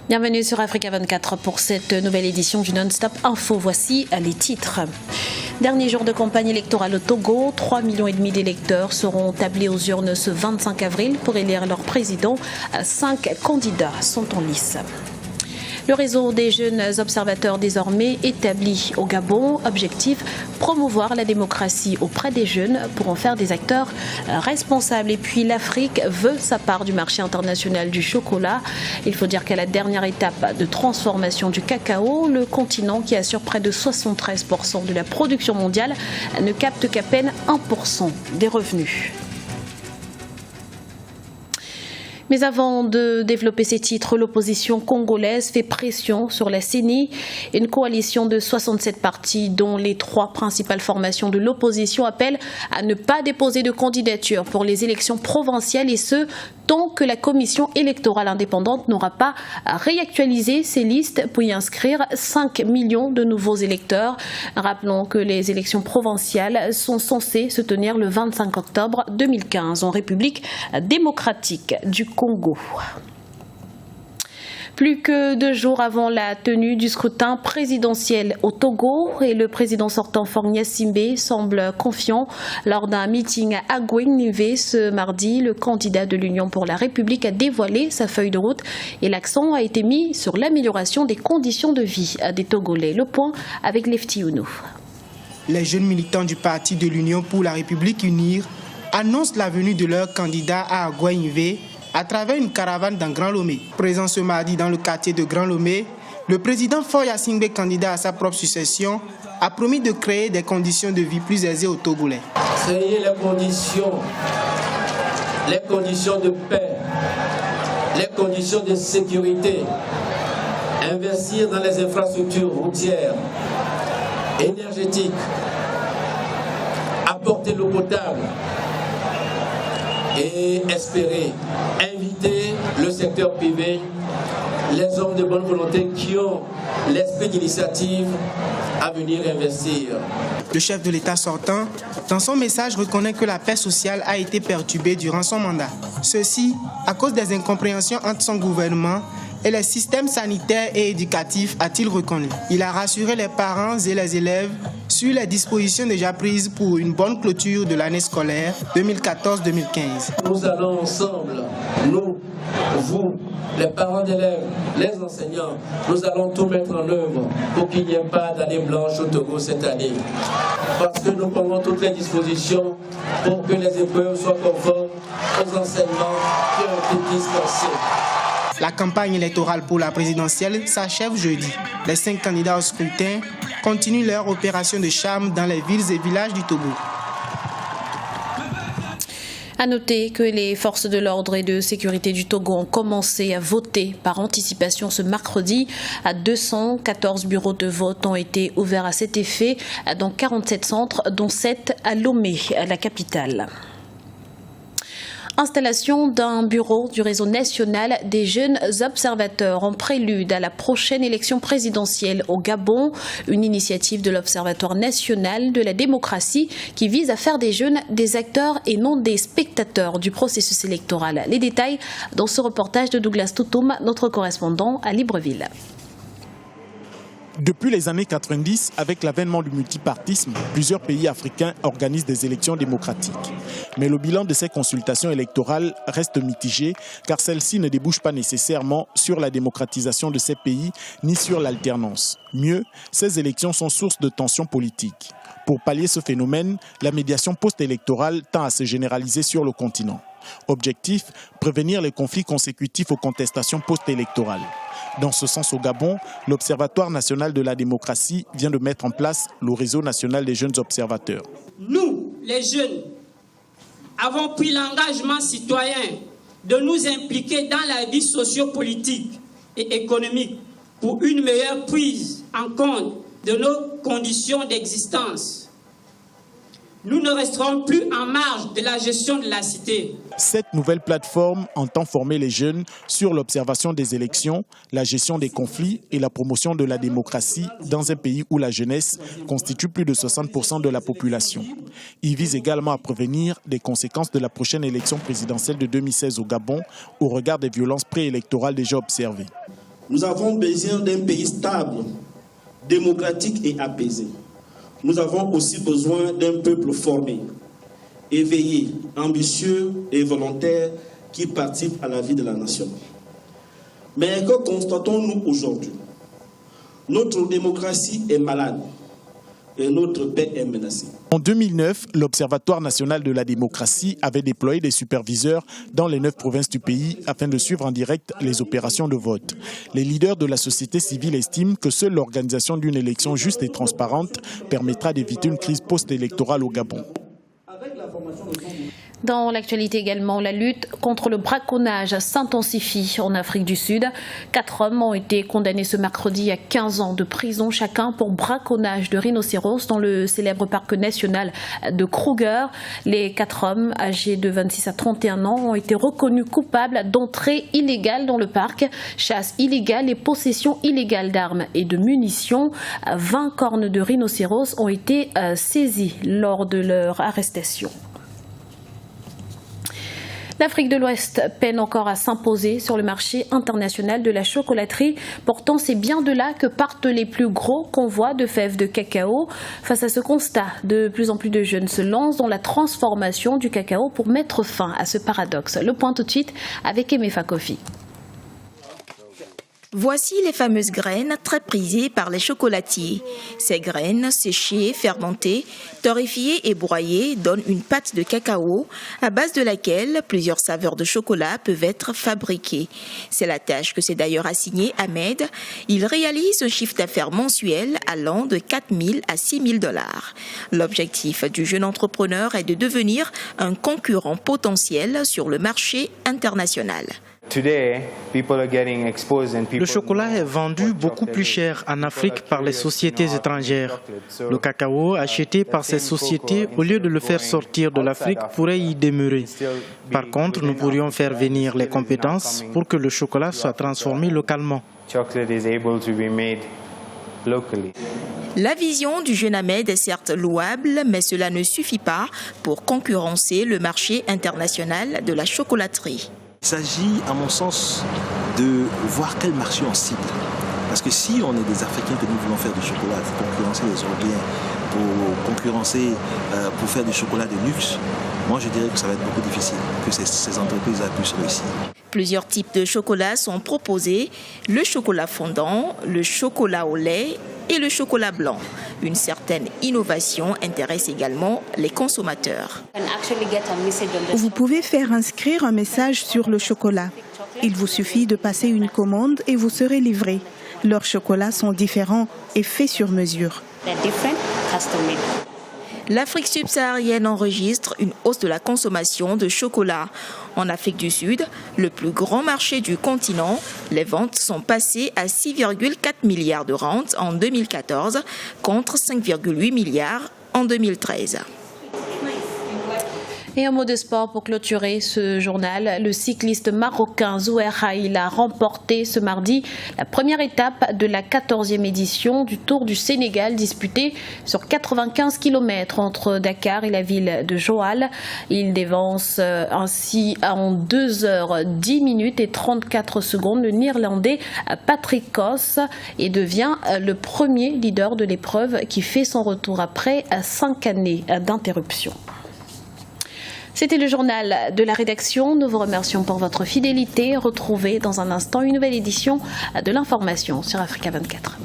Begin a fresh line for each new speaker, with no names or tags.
Bienvenue sur Africa 24 pour cette nouvelle édition du Non-Stop Info. Voici les titres. Dernier jour de campagne électorale au Togo, 3,5 millions d'électeurs seront tablés aux urnes ce 25 avril pour élire leur président. 5 candidats sont en lice. Le réseau des jeunes observateurs désormais établi au Gabon. Objectif, promouvoir la démocratie auprès des jeunes pour en faire des acteurs responsables. Et puis l'Afrique veut sa part du marché international du chocolat. Il faut dire qu'à la dernière étape de transformation du cacao, le continent qui assure près de 73% de la production mondiale ne capte qu'à peine 1% des revenus. Mais avant de développer ces titres, l'opposition congolaise fait pression sur la CENI. Une coalition de 67 partis, dont les 3 principales formations de l'opposition, appellent à ne pas déposer de candidature pour les élections provinciales, et ce, tant que la commission électorale indépendante n'aura pas réactualisé ses listes pour y inscrire 5 millions de nouveaux électeurs. Rappelons que les élections provinciales sont censées se tenir le 25 octobre 2015 en République démocratique du Congo. Plus que 2 jours avant la tenue du scrutin présidentiel au Togo, et le président sortant Faure Gnassingbé semble confiant. Lors d'un meeting à Agouin-Nivé ce mardi, le candidat de l'Union pour la République a dévoilé sa feuille de route et l'accent a été mis sur l'amélioration des conditions de vie des Togolais. Le point avec Lefty Ounou.
Les jeunes militants du parti de l'Union pour la République UNIR annoncent la venue de leur candidat à Agouin-Nivé à travers une caravane dans Grand Lomé. Présent ce mardi dans le quartier de Grand Lomé, le président Faure Gnassingbé, candidat à sa propre succession, a promis de créer des conditions de vie plus aisées aux Togolais.
Créer les conditions de paix, les conditions de sécurité, investir dans les infrastructures routières, énergétiques, apporter l'eau potable, et espérer inviter le secteur privé, les hommes de bonne volonté qui ont l'esprit d'initiative à venir investir.
Le chef de l'État sortant, dans son message, reconnaît que la paix sociale a été perturbée durant son mandat. Ceci à cause des incompréhensions entre son gouvernement et les systèmes sanitaires et éducatifs, a-t-il reconnu. Il a rassuré les parents et les élèves sur les dispositions déjà prises pour une bonne clôture de l'année scolaire 2014-2015.
Nous allons ensemble, nous, vous, les parents d'élèves, les enseignants, nous allons tout mettre en œuvre pour qu'il n'y ait pas d'année blanche au Togo cette année. Parce que nous prenons toutes les dispositions pour que les épreuves soient conformes aux enseignements qui ont été dispensés.
La campagne électorale pour la présidentielle s'achève jeudi. Les 5 candidats au scrutin continuent leur opération de charme dans les villes et villages du Togo.
À noter que les forces de l'ordre et de sécurité du Togo ont commencé à voter par anticipation ce mercredi. 214 bureaux de vote ont été ouverts à cet effet dans 47 centres, dont 7 à Lomé, la capitale. Installation d'un bureau du réseau national des jeunes observateurs en prélude à la prochaine élection présidentielle au Gabon. Une initiative de l'Observatoire national de la démocratie qui vise à faire des jeunes des acteurs et non des spectateurs du processus électoral. Les détails dans ce reportage de Douglas Toutoum, notre correspondant à Libreville.
Depuis les années 90, avec l'avènement du multipartisme, plusieurs pays africains organisent des élections démocratiques. Mais le bilan de ces consultations électorales reste mitigé, car celles-ci ne débouchent pas nécessairement sur la démocratisation de ces pays, ni sur l'alternance. Mieux, ces élections sont source de tensions politiques. Pour pallier ce phénomène, la médiation post-électorale tend à se généraliser sur le continent. Objectif, prévenir les conflits consécutifs aux contestations post-électorales. Dans ce sens, au Gabon, l'Observatoire national de la démocratie vient de mettre en place le réseau national des jeunes observateurs.
Nous, les jeunes, avons pris l'engagement citoyen de nous impliquer dans la vie sociopolitique et économique pour une meilleure prise en compte de nos conditions d'existence. Nous ne resterons plus en marge de la gestion de la cité.
Cette nouvelle plateforme entend former les jeunes sur l'observation des élections, la gestion des conflits et la promotion de la démocratie dans un pays où la jeunesse constitue plus de 60% de la population. Il vise également à prévenir les conséquences de la prochaine élection présidentielle de 2016 au Gabon au regard des violences préélectorales déjà observées.
Nous avons besoin d'un pays stable, démocratique et apaisé. Nous avons aussi besoin d'un peuple formé, éveillé, ambitieux et volontaire qui participe à la vie de la nation. Mais que constatons-nous aujourd'hui? Notre démocratie est malade et notre paix est menacée.
En 2009, l'Observatoire national de la démocratie avait déployé des superviseurs dans les 9 provinces du pays afin de suivre en direct les opérations de vote. Les leaders de la société civile estiment que seule l'organisation d'une élection juste et transparente permettra d'éviter une crise post-électorale au Gabon.
Dans l'actualité également, la lutte contre le braconnage s'intensifie en Afrique du Sud. 4 hommes ont été condamnés ce mercredi à 15 ans de prison chacun pour braconnage de rhinocéros dans le célèbre parc national de Kruger. Les 4 hommes, âgés de 26 à 31 ans, ont été reconnus coupables d'entrée illégale dans le parc, chasse illégale et possession illégale d'armes et de munitions. 20 cornes de rhinocéros ont été saisies lors de leur arrestation. L'Afrique de l'Ouest peine encore à s'imposer sur le marché international de la chocolaterie. Pourtant, c'est bien de là que partent les plus gros convois de fèves de cacao. Face à ce constat, de plus en plus de jeunes se lancent dans la transformation du cacao pour mettre fin à ce paradoxe. Le point tout de suite avec Aimé Fakofi.
Voici les fameuses graines très prisées par les chocolatiers. Ces graines séchées, fermentées, torréfiées et broyées donnent une pâte de cacao à base de laquelle plusieurs saveurs de chocolat peuvent être fabriquées. C'est la tâche que s'est d'ailleurs assignée Ahmed. Il réalise un chiffre d'affaires mensuel allant de 4 000 à 6 000 $. L'objectif du jeune entrepreneur est de devenir un concurrent potentiel sur le marché international.
Le chocolat est vendu beaucoup plus cher en Afrique par les sociétés étrangères. Le cacao acheté par ces sociétés, au lieu de le faire sortir de l'Afrique, pourrait y demeurer. Par contre, nous pourrions faire venir les compétences pour que le chocolat soit transformé localement.
La vision du jeune Ahmed est certes louable, mais cela ne suffit pas pour concurrencer le marché international de la chocolaterie.
Il s'agit, à mon sens, de voir quel marché on cible. Parce que si on est des Africains que nous voulons faire du chocolat, pour concurrencer les Européens, pour faire du chocolat de luxe, moi je dirais que ça va être beaucoup difficile, que ces entreprises puissent réussir.
Plusieurs types de chocolat sont proposés, le chocolat fondant, le chocolat au lait et le chocolat blanc. Une certaine innovation intéresse également les consommateurs.
Vous pouvez faire inscrire un message sur le chocolat. Il vous suffit de passer une commande et vous serez livré. Leurs chocolats sont différents et faits sur mesure.
L'Afrique subsaharienne enregistre une hausse de la consommation de chocolat. En Afrique du Sud, le plus grand marché du continent, les ventes sont passées à 6,4 milliards de rentes en 2014 contre 5,8 milliards en 2013.
Et un mot de sport pour clôturer ce journal. Le cycliste marocain Zouer Haïl a remporté ce mardi la première étape de la 14e édition du Tour du Sénégal disputée sur 95 km entre Dakar et la ville de Joal. Il dévance ainsi en 2 heures 10 minutes et 34 secondes le Néerlandais Patrick Kos et devient le premier leader de l'épreuve qui fait son retour après 5 années d'interruption. C'était le journal de la rédaction. Nous vous remercions pour votre fidélité. Retrouvez dans un instant une nouvelle édition de l'information sur Africa 24.